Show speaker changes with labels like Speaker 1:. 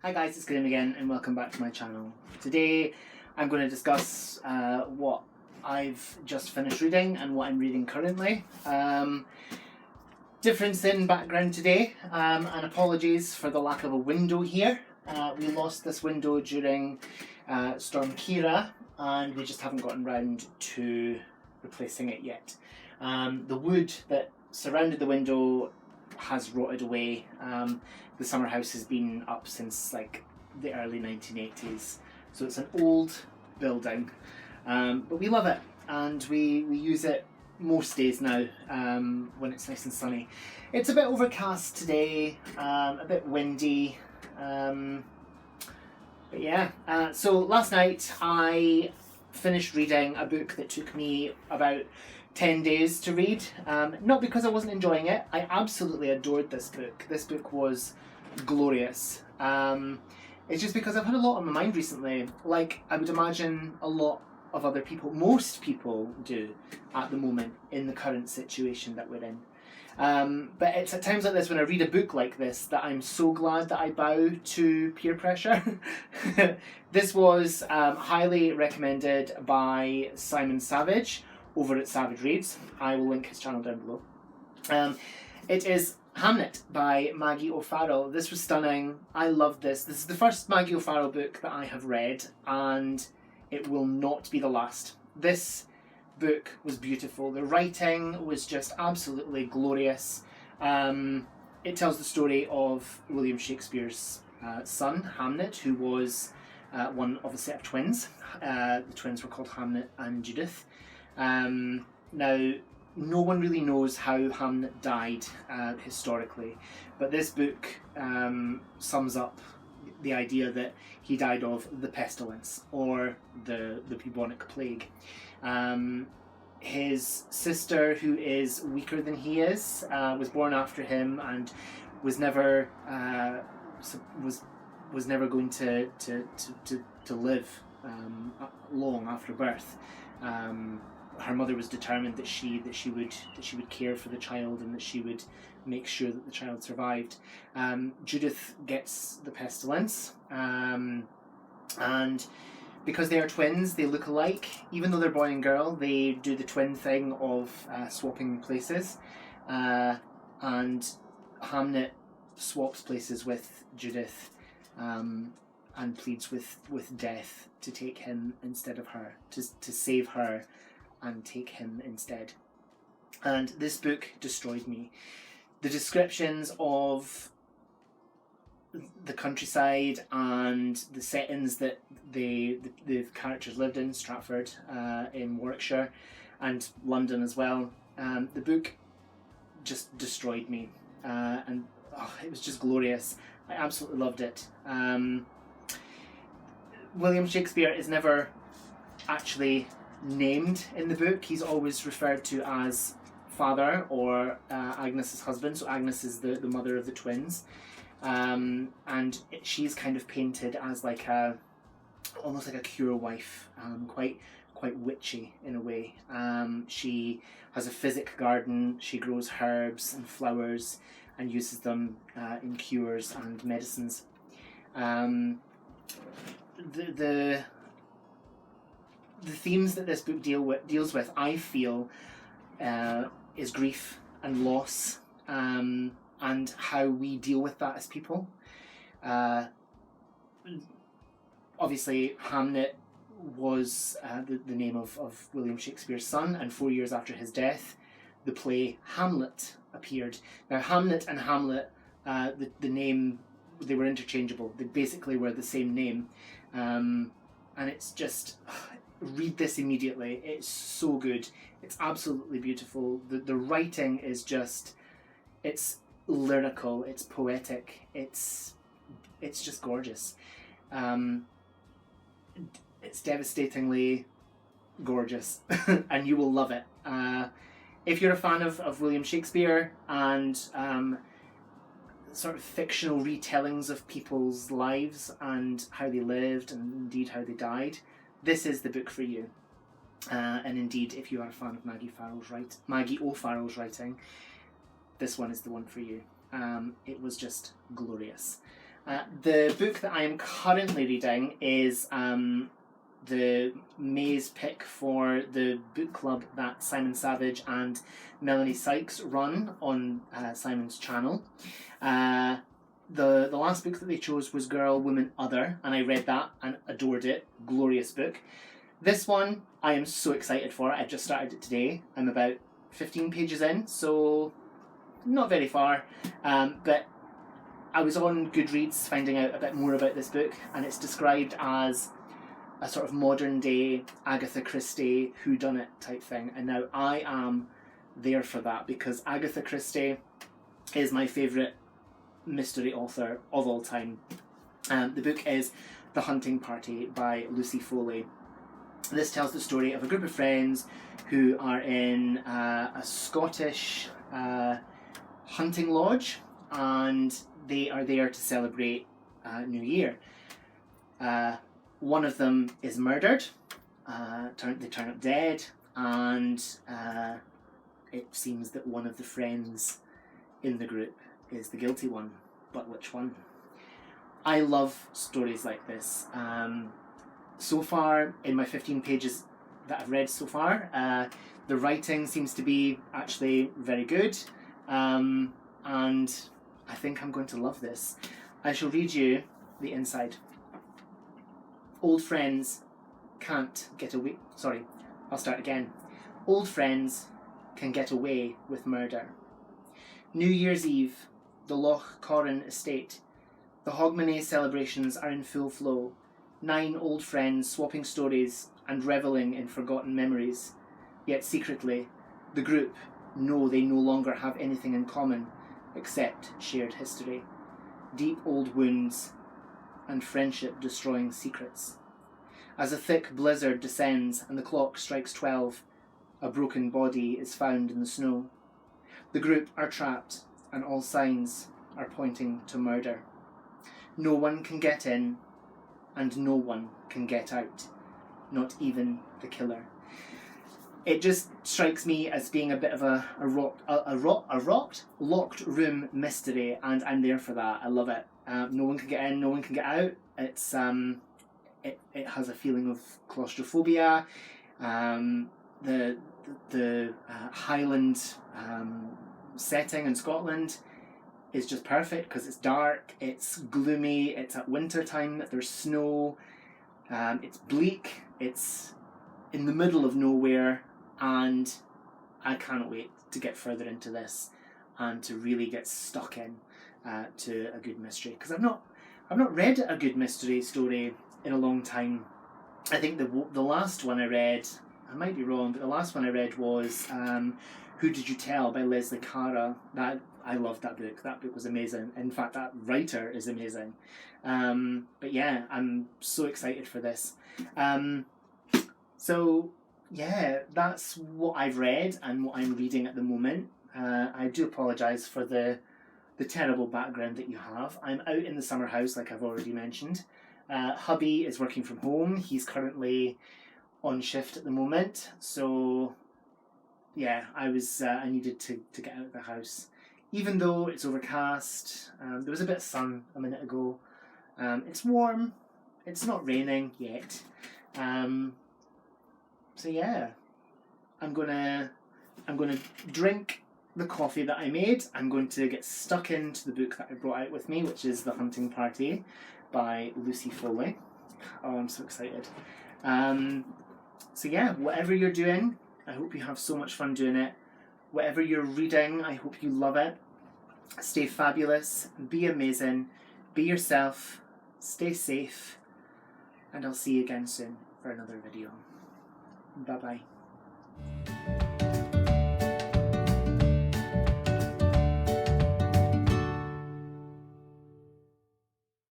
Speaker 1: Hi guys, it's Graham again and welcome back to my channel. Today I'm going to discuss what I've just finished reading and what I'm reading currently. Difference in background today, and apologies for the lack of a window here. We lost this window during Storm Kira and we just haven't gotten round to replacing it yet. The wood that surrounded the window has rotted away. The summer house has been up since like the early 1980s, so it's an old building, but we love it and we use it most days now when it's nice and sunny. It's a bit overcast today, a bit windy, but yeah. So last night I finished reading a book that took me about 10 days to read, not because I wasn't enjoying it. I absolutely adored this book. This book was glorious. It's just because I've had a lot on my mind recently, like I would imagine a lot of other people, most people do at the moment in the current situation that we're in. But it's at times like this when I read a book like this that I'm so glad that I bow to peer pressure. This was highly recommended by Simon Savidge over at Savidge Reads. I will link his channel down below. It is Hamnet by Maggie O'Farrell. This was stunning. I loved this. This is the first Maggie O'Farrell book that I have read, and it will not be the last. This book was beautiful. The writing was just absolutely glorious. It tells the story of William Shakespeare's son, Hamnet, who was one of a set of twins. The twins were called Hamnet and Judith. Now, no one really knows how Hamnet died historically, but this book sums up the idea that he died of the pestilence or the bubonic plague. His sister, who is weaker than he is, was born after him and was never was never going to live long after birth. Her mother was determined that she would care for the child and that she would make sure that the child survived. Judith gets the pestilence, and because they are twins, they look alike. Even though they're boy and girl, they do the twin thing of swapping places, and Hamnet swaps places with Judith and pleads with death to take him instead of her, to save her and take him instead. And this book destroyed me. The descriptions of the countryside and the settings that the characters lived in, Stratford in Warwickshire and London as well, the book just destroyed me, and it was just glorious. I absolutely loved it. William Shakespeare is never actually named in the book. He's always referred to as father or Agnes's husband. So Agnes is the mother of the twins, and she's kind of painted as like almost like a cure wife, quite witchy in a way. She has a physic garden. She grows herbs and flowers and uses them in cures and medicines. The themes that this book deals with, I feel, is grief and loss, and how we deal with that as people. Obviously, Hamnet was the name of William Shakespeare's son, and 4 years after his death, the play Hamlet appeared. Now, Hamnet and Hamlet, the name, they were interchangeable. They basically were the same name, and it's just... read this immediately. It's so good. It's absolutely beautiful. The writing is just, it's lyrical, it's poetic, it's just gorgeous. It's devastatingly gorgeous and you will love it. If you're a fan of William Shakespeare and sort of fictional retellings of people's lives and how they lived and indeed how they died, this is the book for you. And indeed, if you are a fan of Maggie O'Farrell's writing, this one is the one for you. It was just glorious. The book that I am currently reading is the May's pick for the book club that Simon Savidge and Melanie Sykes run on Simon's channel. The last book that they chose was Girl, Woman, Other, and I read that and adored it. Glorious book. This one I am so excited for. I've just started it today. I'm about 15 pages in, so not very far, but I was on Goodreads finding out a bit more about this book, and it's described as a sort of modern day Agatha Christie whodunnit type thing, and now I am there for that because Agatha Christie is my favourite mystery author of all time. The book is The Hunting Party by Lucy Foley. This tells the story of a group of friends who are in a Scottish hunting lodge, and they are there to celebrate New Year. One of them is murdered, they turn up dead, and it seems that one of the friends in the group is the guilty one. But which one? I love stories like this. So far, in my 15 pages that I've read so far, the writing seems to be actually very good, and I think I'm going to love this. I shall read you the inside. Old friends can't get away... Sorry, I'll start again. Old friends can get away with murder. New Year's Eve, the Loch Corran estate. The Hogmanay celebrations are in full flow. 9 old friends swapping stories and revelling in forgotten memories. Yet secretly, the group know they no longer have anything in common except shared history, deep old wounds, and friendship-destroying secrets. As a thick blizzard descends and the clock strikes 12, a broken body is found in the snow. The group are trapped, and all signs are pointing to murder. No one can get in, and no one can get out, not even the killer. It just strikes me as being a bit of a locked room mystery, and I'm there for that. I love it. No one can get in, no one can get out. It's it has a feeling of claustrophobia. The Highland setting in Scotland is just perfect because it's dark, it's gloomy, it's at winter time, there's snow, it's bleak, it's in the middle of nowhere, and I can't wait to get further into this and to really get stuck in to a good mystery, because I've not read a good mystery story in a long time. I think the last one I read, I might be wrong, but the last one I read was Who Did You Tell by Leslie Cara. I loved that book. That book was amazing. In fact, that writer is amazing. But yeah, I'm so excited for this. So yeah, that's what I've read and what I'm reading at the moment. I do apologise for the terrible background that you have. I'm out in the summer house, like I've already mentioned. Hubby is working from home. He's currently on shift at the moment. So yeah, I needed to get out of the house. Even though it's overcast, there was a bit of sun a minute ago. It's warm. It's not raining yet. So yeah, I'm gonna drink the coffee that I made. I'm going to get stuck into the book that I brought out with me, which is The Hunting Party by Lucy Foley. Oh, I'm so excited. So yeah, whatever you're doing, I hope you have so much fun doing it. Whatever you're reading, I hope you love it. Stay fabulous, be amazing, be yourself, stay safe, and I'll see you again soon for another video. Bye bye.